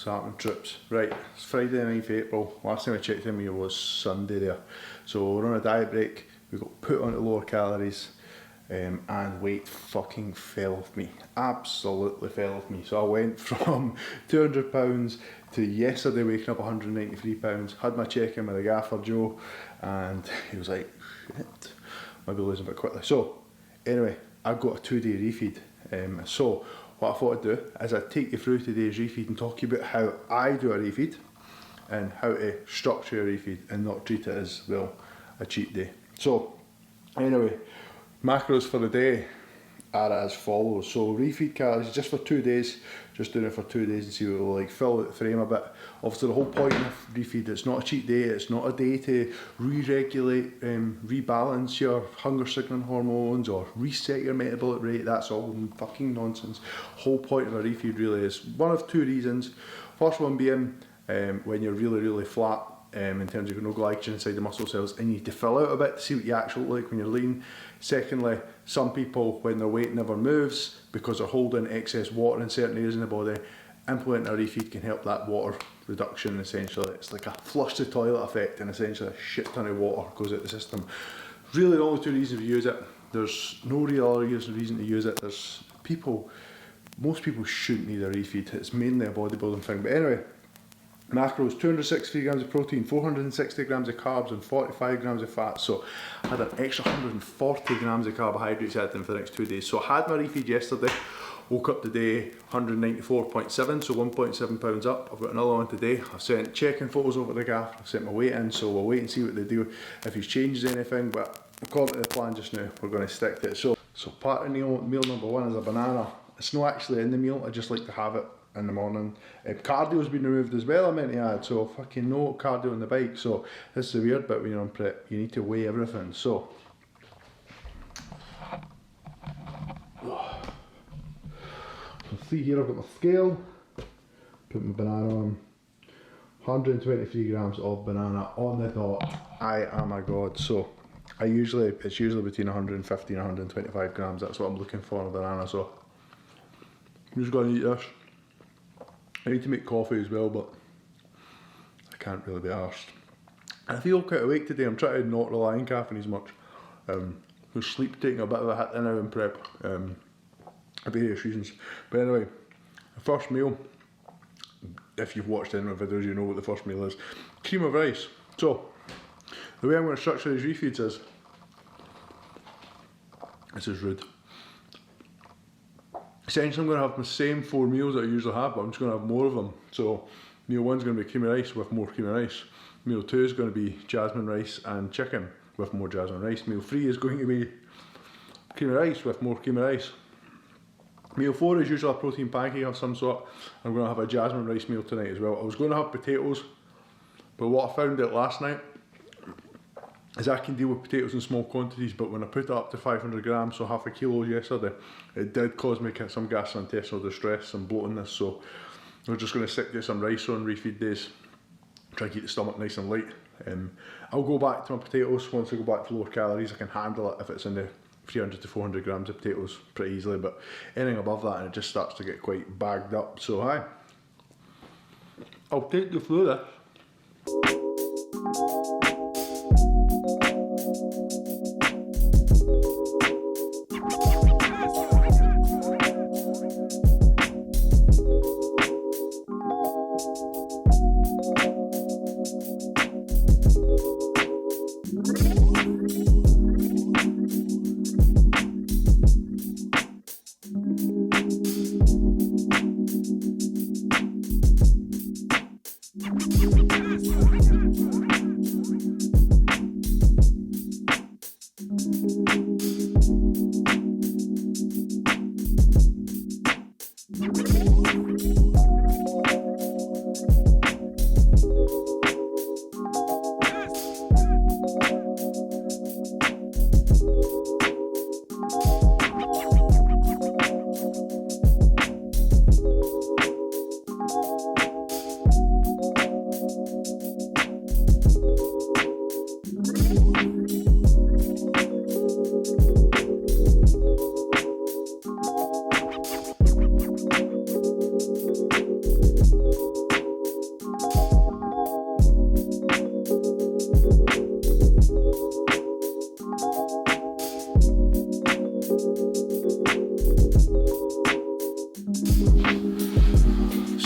starting trips. Right, it's Friday the 9th of April. Last time I checked in here was Sunday there. So we're on a diet break. We got put onto lower calories. And weight fucking fell off me, absolutely fell off me. So I went from 200 pounds to yesterday waking up 193 pounds. Had my check in with the gaffer Joe, and he was like, shit, maybe losing a bit quickly. So anyway, I've got a 2-day refeed. So what I thought I'd do is I'd take you through today's refeed and talk to you about how I do a refeed and how to structure a refeed and not treat it as, well, a cheat day. So anyway, macros for the day are as follows. So refeed calories just for 2 days, just doing it for 2 days and see what it will like, fill out the frame a bit. Obviously the whole point of refeed, it's not a cheat day, it's not a day to re-regulate, rebalance your hunger signaling hormones or reset your metabolic rate. That's all fucking nonsense. Whole point of a refeed really is one of two reasons. First one being when you're really flat, in terms of no glycogen inside the muscle cells, and you need to fill out a bit to see what you actually look like when you're lean. Secondly, some people, when their weight never moves because they're holding excess water in certain areas in the body, implementing a refeed can help that water reduction essentially. It's like a flush the toilet effect, and essentially a shit ton of water goes out the system. Really the only two reasons we use it. There's no real other reason to use it. Most people shouldn't need a refeed. It's mainly a bodybuilding thing. But anyway, macros: 263 grams of protein, 460 grams of carbs and 45 grams of fat. So I had an extra 140 grams of carbohydrates added in for the next 2 days. So I had my refeed yesterday, woke up today 194.7, so 1.7 pounds up. I've got another one today. I've sent checking photos over to the gaff, I've sent my weight in, so we'll wait and see what they do, if he's changes anything, but according to the plan just now, we're going to stick to it. So part of meal number one is a banana. It's not actually in the meal, I just like to have it in the morning. Cardio's been removed as well, I meant to add, so fucking no cardio on the bike. So this is the weird bit when you're on prep, you need to weigh everything. So see here, I've got my scale, put my banana on, 123 grams of banana on the dot. I am a god. So it's usually between 150 and 125 grams, that's what I'm looking for in a banana. So I'm just going to eat this. I need to make coffee as well, but I can't really be arsed. I feel quite awake today. I'm trying to not rely on caffeine as much. With sleep taking a bit of a hit now in prep, for various reasons. But anyway, the first meal, if you've watched any of my videos, you know what the first meal is. Cream of rice. So the way I'm going to structure these refeeds is, this is rude. Essentially, I'm going to have the same 4 meals that I usually have, but I'm just going to have more of them. So meal 1 is going to be cream of rice with more cream of rice. Meal 2 is going to be jasmine rice and chicken with more jasmine rice. Meal 3 is going to be cream of rice with more cream of rice. Meal 4 is usually a protein pancake of some sort. I'm going to have a jasmine rice meal tonight as well. I was going to have potatoes, but what I found out last night is I can deal with potatoes in small quantities, but when I put it up to 500 grams, so half a kilo yesterday, it did cause me some gastrointestinal distress and bloatingness. So we're just going to stick to some rice on refeed days, try to keep the stomach nice and light. I'll go back to my potatoes once I go back to lower calories. I can handle it if it's in the 300 to 400 grams of potatoes pretty easily, but anything above that and it just starts to get quite bagged up. So hi, I'll take you through this.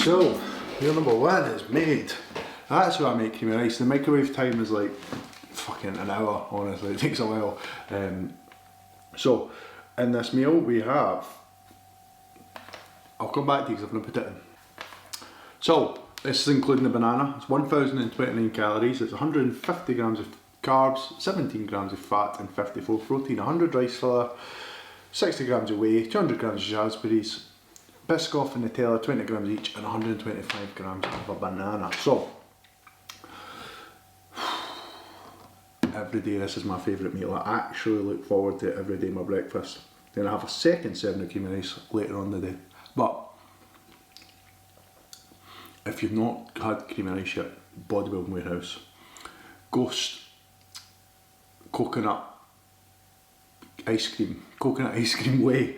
So, meal number one is made. That's what I make creamy rice. The microwave time is like fucking an hour, honestly, it takes a while. So, in this meal we have, I'll come back to you because I'm going to put it in. So, this is including the banana. It's 1029 calories, it's 150 grams of carbs, 17 grams of fat and 54 protein, 100 rice flour, 60 grams of whey, 200 grams of raspberries, Biscoff and Nutella, 20 grams each, and 125 grams of a banana. So, every day this is my favourite meal. I actually look forward to it every day, my breakfast. Then I have a second serving of creamy rice later on in the day. But if you've not had creamy rice yet, Bodybuilding Warehouse, Ghost coconut ice cream whey.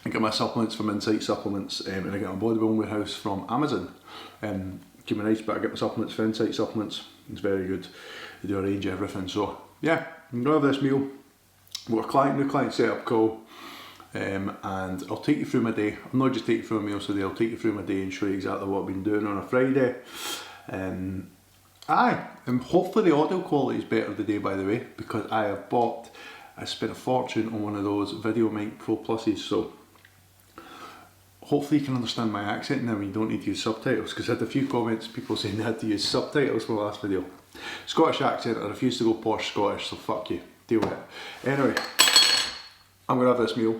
I get my supplements from Insight Supplements, and I get my Bodybuilding Warehouse from Amazon. Creamy rice, but I get my supplements from Insight Supplements. It's very good. They do arrange everything. So yeah, I'm gonna have this meal. We've got a new client setup call, and I'll take you through my day. I'm not just taking you through a meal today. I'll take you through my day and show you exactly what I've been doing on a Friday. And hopefully the audio quality is better today, by the way, because I spent a fortune on one of those Video Mic Pro Pluses, so hopefully you can understand my accent now and you don't need to use subtitles, because I had a few comments, people saying they had to use subtitles for the last video. Scottish accent, I refuse to go posh Scottish, so fuck you, deal with it. Anyway, I'm going to have this meal,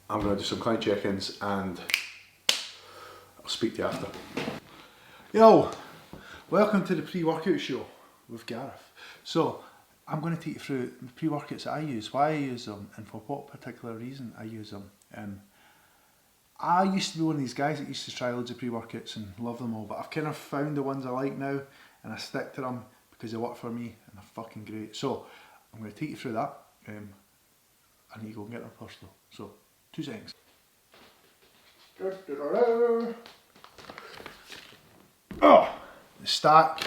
I'm going to do some client check-ins, and I'll speak to you after. Yo, welcome to the pre-workout show with Gareth. So, I'm going to take you through the pre-workouts that I use, why I use them, and for what particular reason I use them. I used to be one of these guys that used to try loads of pre-workouts and love them all, but I've kind of found the ones I like now, and I stick to them because they work for me and they're fucking great. So, I'm going to take you through that. I need to go and get them first though. So, 2 seconds. Oh, the stack.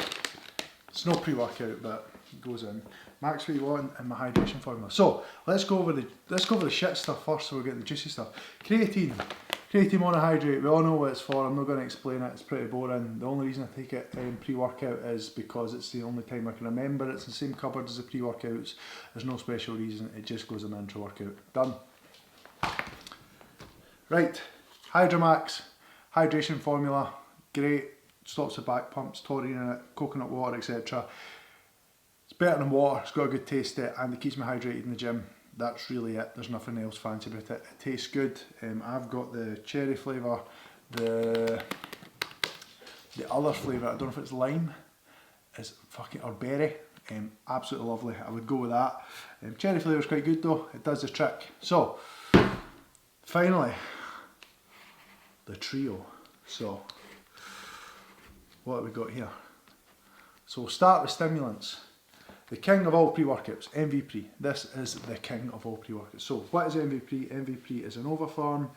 It's no pre-workout, but it goes in. Max what you want and my hydration formula. So let's go over the shit stuff first, so we're getting the juicy stuff. Creatine monohydrate. We all know what it's for. I'm not going to explain it. It's pretty boring. The only reason I take it pre-workout is because it's the only time I can remember. It's in the same cupboard as the pre-workouts. There's no special reason. It just goes in the intra-workout. Done. Right. Hydromax hydration formula. Great. Stops the back pumps, taurine in it, coconut water, etc. It's better than water, it's got a good taste to it, and it keeps me hydrated in the gym. That's really it, there's nothing else fancy about it. It tastes good. I've got the cherry flavour, the other flavour, I don't know if it's lime, or berry. Absolutely lovely, I would go with that. Cherry flavour is quite good though, it does the trick. So, finally, the trio. So, what have we got here? So we'll start with stimulants. The king of all pre-workouts, MVP. This is the king of all pre-workouts. So what is MVP? MVP is an Overform.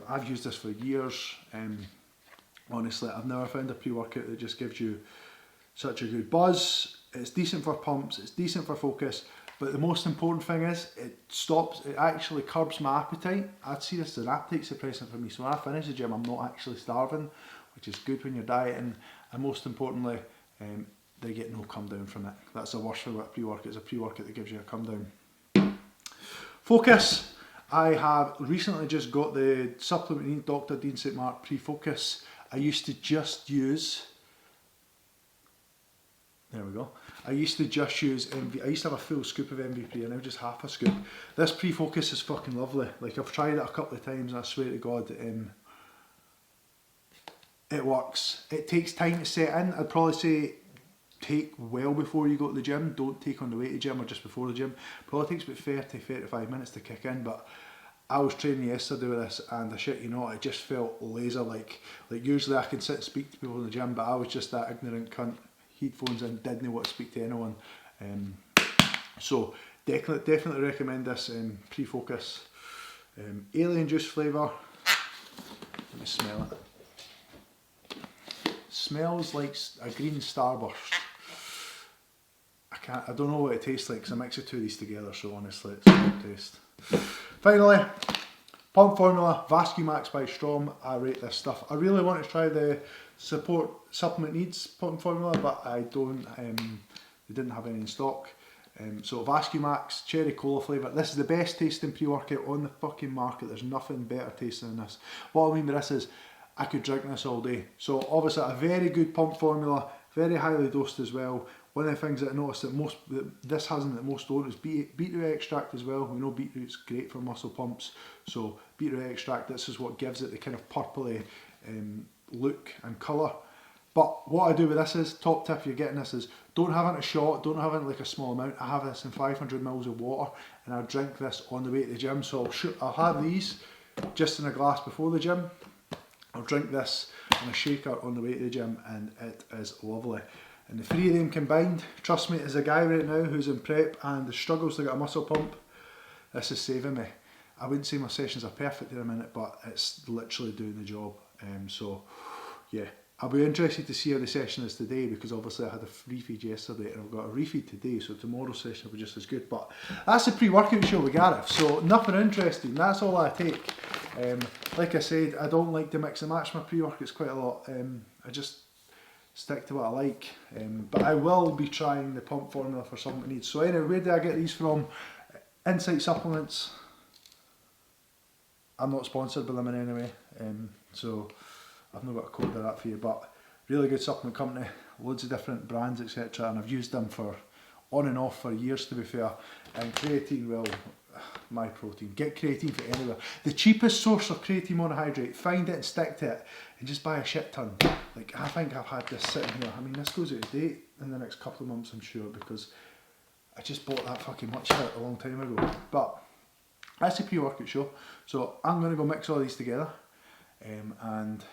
I've used this for years. Honestly, I've never found a pre-workout that just gives you such a good buzz. It's decent for pumps, it's decent for focus, but the most important thing is it actually curbs my appetite. I'd see this as an appetite suppressant for me. So when I finish the gym, I'm not actually starving, which is good when you're dieting, and most importantly, they get no come down from it. That's the worst thing about a pre-workout. It's a pre-workout that gives you a come down. Focus. I have recently just got the supplement Dr. Dean St. Mark pre-focus. I used to just use, there we go. I used to just use I used to have a full scoop of MVP and now just half a scoop. This pre-focus is fucking lovely. Like, I've tried it a couple of times and I swear to God, it works. It takes time to set in. I'd probably say take well before you go to the gym. Don't take on the way to the gym or just before the gym. Probably takes about 30-35 minutes to kick in, but I was training yesterday with this and I shit you not, it just felt laser like usually I can sit and speak to people in the gym, but I was just that ignorant cunt, headphones in, didn't want to speak to anyone. So definitely recommend this pre-focus. Alien juice flavour. Let me smell it. Smells like a green starburst. I don't know what it tastes like because I mix the two of these together, so honestly it's a good taste. Finally, Pump formula, VascuMax by Strom. I rate this stuff. I really want to try the Support Supplement Needs pump formula, but I don't. They didn't have any in stock. So VascuMax, cherry cola flavour. This is the best tasting pre-workout on the fucking market. There's nothing better tasting than this. What I mean by this is, I could drink this all day. So obviously a very good pump formula, very highly dosed as well. One of the things that I noticed that this hasn't that most don't is beetroot extract as well. We know beetroot's great for muscle pumps. So beetroot extract, this is what gives it the kind of purpley look and colour. But what I do with this is, top tip if you're getting this is, don't have it in a shot, don't have it in like a small amount. I have this in 500 ml of water and I drink this on the way to the gym. So I'll have these just in a glass before the gym. I'll drink this in a shaker on the way to the gym and it is lovely. And the three of them combined, trust me, as a guy right now who's in prep and struggles to get a muscle pump, this is saving me. I wouldn't say my sessions are perfect in a minute, but it's literally doing the job. So yeah. I'll be interested to see how the session is today because obviously I had a refeed yesterday and I've got a refeed today, so tomorrow's session will be just as good. But that's the pre-workout show with Gareth, so nothing interesting, that's all I take. Like I said, I don't like to mix and match my pre-workouts quite a lot. I just stick to what I like. But I will be trying the pump formula for Supplement Needs. So anyway, where do I get these from? Insight Supplements. I'm not sponsored by them in any way. So I've not got a code of that for you, but really good supplement company, loads of different brands, etc. And I've used them for on and off for years, to be fair. And creatine, well, my protein. Get creatine for anywhere. The cheapest source of creatine monohydrate, find it and stick to it, and just buy a shit ton. Like, I think I've had this sitting here. I mean, this goes out of date in the next couple of months, I'm sure, because I just bought that fucking much of it a long time ago. But that's the pre-workout show. So I'm going to go mix all these together, and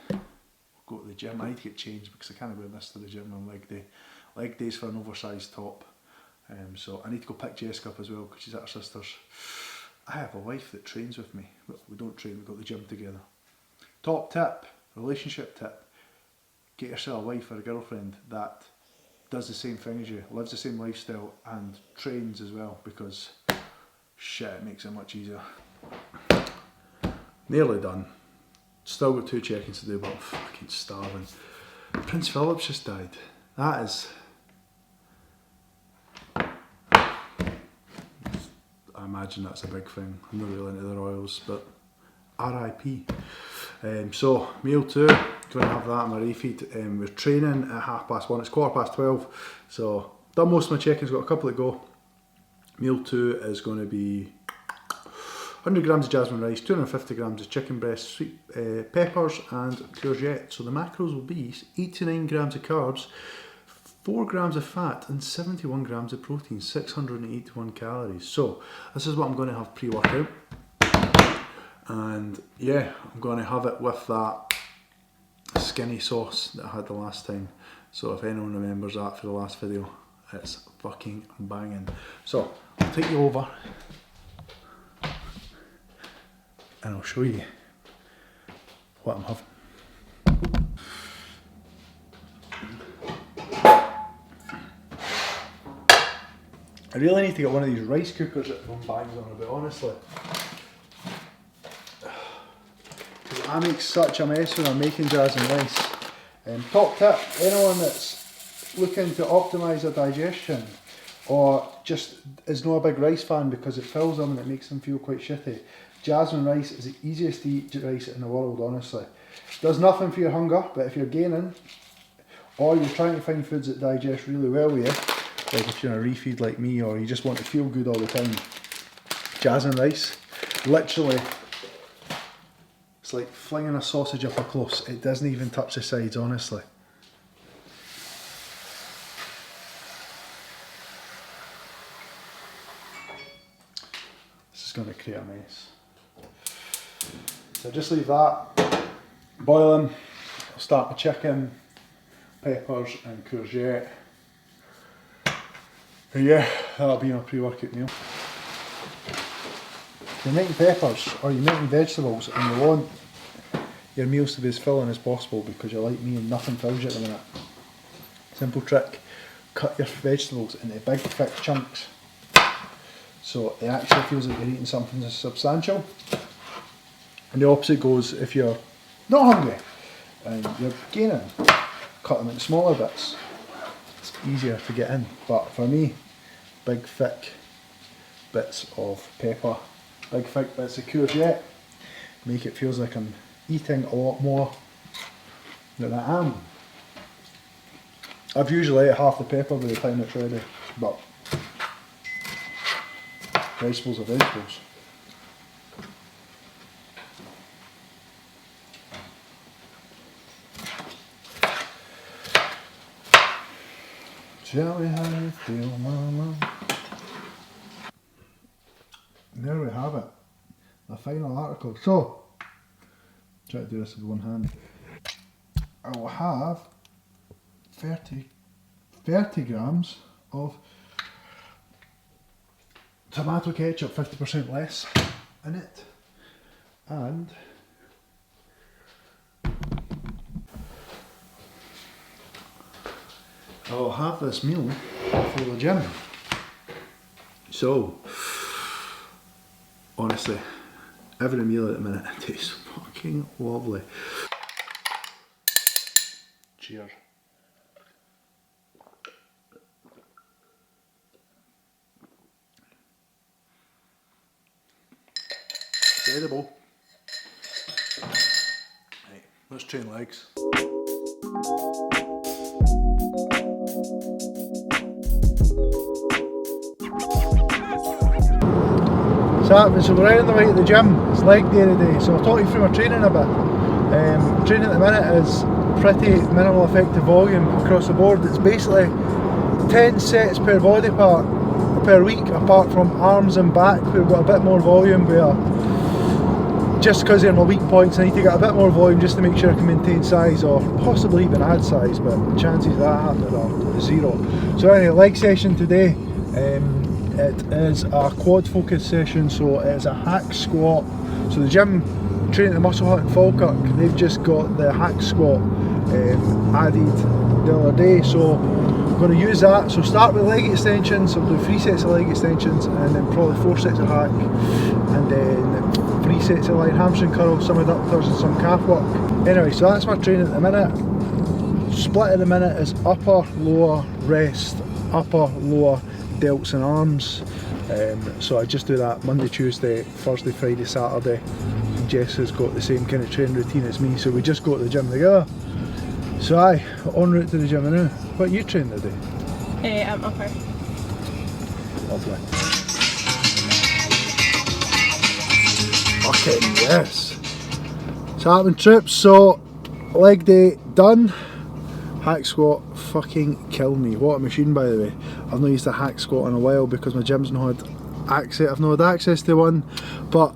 go to the gym. I need to get changed because I can't wear this to the gym on leg day. Leg day's for an oversized top. So I need to go pick Jessica up as well because she's at her sister's. I have a wife that trains with me. Well, we don't train, we go to the gym together. Top tip, relationship tip. Get yourself a wife or a girlfriend that does the same thing as you, lives the same lifestyle and trains as well, because shit, it makes it much easier. Nearly done. Still got 2 check-ins to do, but I'm fucking starving. Prince Philip's just died. That is... I imagine that's a big thing. I'm not really into the royals, but RIP. So, meal 2, going to have that in my refeed. We're training at 1:30, it's 12:15, so done most of my check-ins, got a couple to go. Meal 2 is going to be 100 grams of jasmine rice, 250 grams of chicken breast, sweet peppers and courgette. So the macros will be 89 grams of carbs, 4 grams of fat and 71 grams of protein, 681 calories. So this is what I'm going to have pre-workout. And yeah, I'm going to have it with that skinny sauce that I had the last time. So if anyone remembers that for the last video, it's fucking banging. So I'll take you over and I'll show you what I'm having. I really need to get one of these rice cookers that everyone bangs on about, honestly. Because I make such a mess when I'm making jasmine rice. Top tip, anyone that's looking to optimise their digestion or just is not a big rice fan because it fills them and it makes them feel quite shitty, jasmine rice is the easiest to eat rice in the world, honestly. Does nothing for your hunger, but if you're gaining or you're trying to find foods that digest really well with you, like if you're in a refeed like me or you just want to feel good all the time, jasmine rice, literally, it's like flinging a sausage up a close. It doesn't even touch the sides, honestly. This is going to create a mess. So just leave that boiling. I'll start my chicken, peppers and courgette. And yeah, that'll be my pre-workout meal. If you're making peppers or you're making vegetables and you want your meals to be as filling as possible because you're like me and nothing fills you at the minute, simple trick, cut your vegetables into big thick chunks so it actually feels like you're eating something substantial. And the opposite goes if you're not hungry and you're gaining, cut them into smaller bits. It's easier to get in. But for me, big thick bits of pepper, big thick bits of courgette, make it feels like I'm eating a lot more than I am. I've usually ate half the pepper by the time it's ready, but vegetables are vegetables. Shall we have it, feel mama? There we have it, the final article. So, try to do this with one hand. I will have 30 grams of tomato ketchup, 50% less in it, and I'll have this meal for the gym. So, honestly, every meal at the minute tastes fucking lovely. Cheers. It's edible. Right, let's train legs. So we're out on the way to the gym. It's leg day today, so I'll talk you through my training a bit. Training at the minute is pretty minimal effective volume across the board. It's basically 10 sets per body part per week, apart from arms and back. We've got a bit more volume where, just because they're my weak points, I need to get a bit more volume just to make sure I can maintain size, or possibly even add size, but the chances of that happening are zero. So anyway, leg session today. It is a quad focus session, so it is a hack squat. So the gym training at Muscle Hut in Falkirk, they've just got the hack squat added the other day, so I'm going to use that. So start with leg extensions, so I'll do 3 sets of leg extensions and then probably 4 sets of hack, and then 3 sets of line hamstring curls, some adductors and some calf work. Anyway, so that's my training at the minute. Split at the minute is upper, lower, rest, upper, lower, delts and arms. So I just do that Monday, Tuesday, Thursday, Friday, Saturday. Jess has got the same kind of training routine as me, so we just go to the gym together. So aye, en route to the gym now. What are you training today? Upper. Lovely. Fucking yes. So happening trips, so leg day done. Hack squat fucking killed me. What a machine, by the way. I've not used a hack squat in a while because my gym's not had access. I've not had access to one, but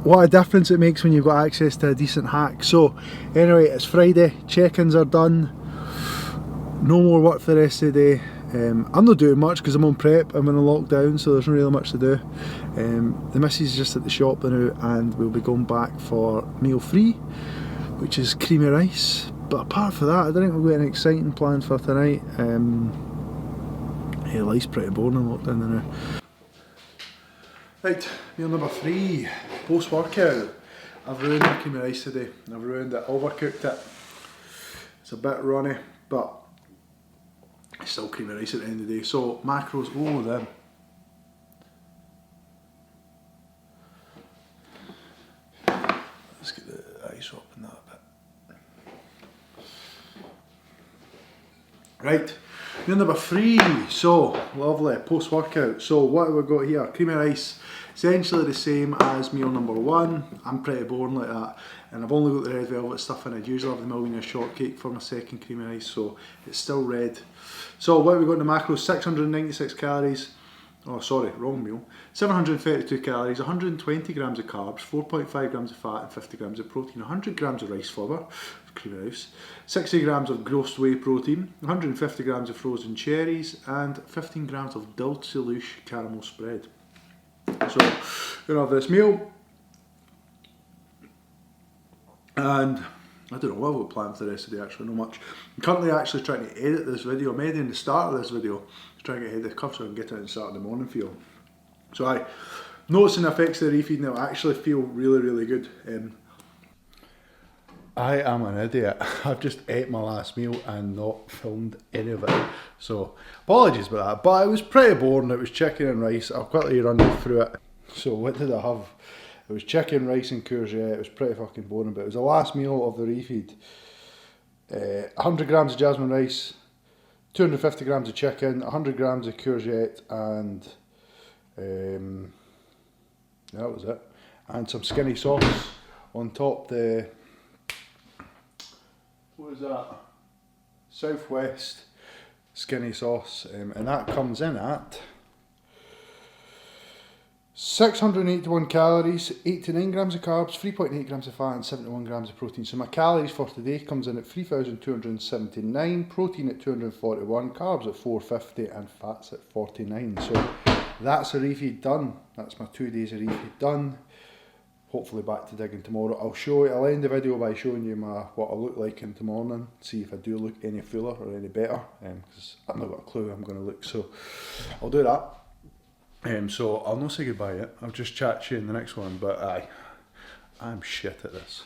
what a difference it makes when you've got access to a decent hack. So anyway, it's Friday, check-ins are done, no more work for the rest of the day. I'm not doing much because I'm on prep, I'm in a lockdown, so there's not really much to do. The missus is just at the shop now, and we'll be going back for meal 3, which is creamy rice. But apart from that, I don't think we've got anything exciting planned for tonight. Yeah, life's pretty boring in lockdown now. Right, meal number 3, post-workout. I've ruined the creamy rice today. I've ruined it, overcooked it. It's a bit runny, but it's still creamy rice at the end of the day. So macros, oh them. Let's get the ice up in that a bit. Right, meal number 3, so lovely, post-workout. So what have we got here? Creamy rice, essentially the same as meal number 1. I'm pretty boring like that, and I've only got the red velvet stuff in it. Usually I have the Millionaire shortcake for my second creamy rice, so it's still red. So what have we got in the macros? 696 calories, oh sorry, wrong meal. 732 calories, 120 grams of carbs, 4.5 grams of fat and 50 grams of protein, 100 grams of rice fibre, creamy rice, 60 grams of gross whey protein, 150 grams of frozen cherries, and 15 grams of Dulce Louche caramel spread. So, we're going to have this meal, and I don't know what we'll plan for the rest of the day, actually, not much. I'm currently actually trying to edit this video. I'm editing the start of this video, trying to get ahead of the curve so I can get it and start in the morning feel. So noticing the effects of the refeed now. I actually feel really, really good. I am an idiot. I've just ate my last meal and not filmed any of it. So, apologies about that. But it was pretty boring. It was chicken and rice. I'll quickly run you through it. So, what did I have? It was chicken, rice and courgette. It was pretty fucking boring, but it was the last meal of the refeed. 100 grams of jasmine rice, 250 grams of chicken, 100 grams of courgette, and that was it. And some skinny sauce on top. The what was that? Southwest skinny sauce, and that comes in at 681 calories, 89 grams of carbs, 3.8 grams of fat and 71 grams of protein. So my calories for today comes in at 3,279, protein at 241, carbs at 450 and fats at 49. So that's a refeed done. That's my 2 days of refeed done. Hopefully back to digging tomorrow. I'll end the video by showing you what I look like in the morning, see if I do look any fuller or any better, because I've not got a clue how I'm going to look, so I'll do that. So I'll not say goodbye yet, I'll just chat to you in the next one, but I'm shit at this.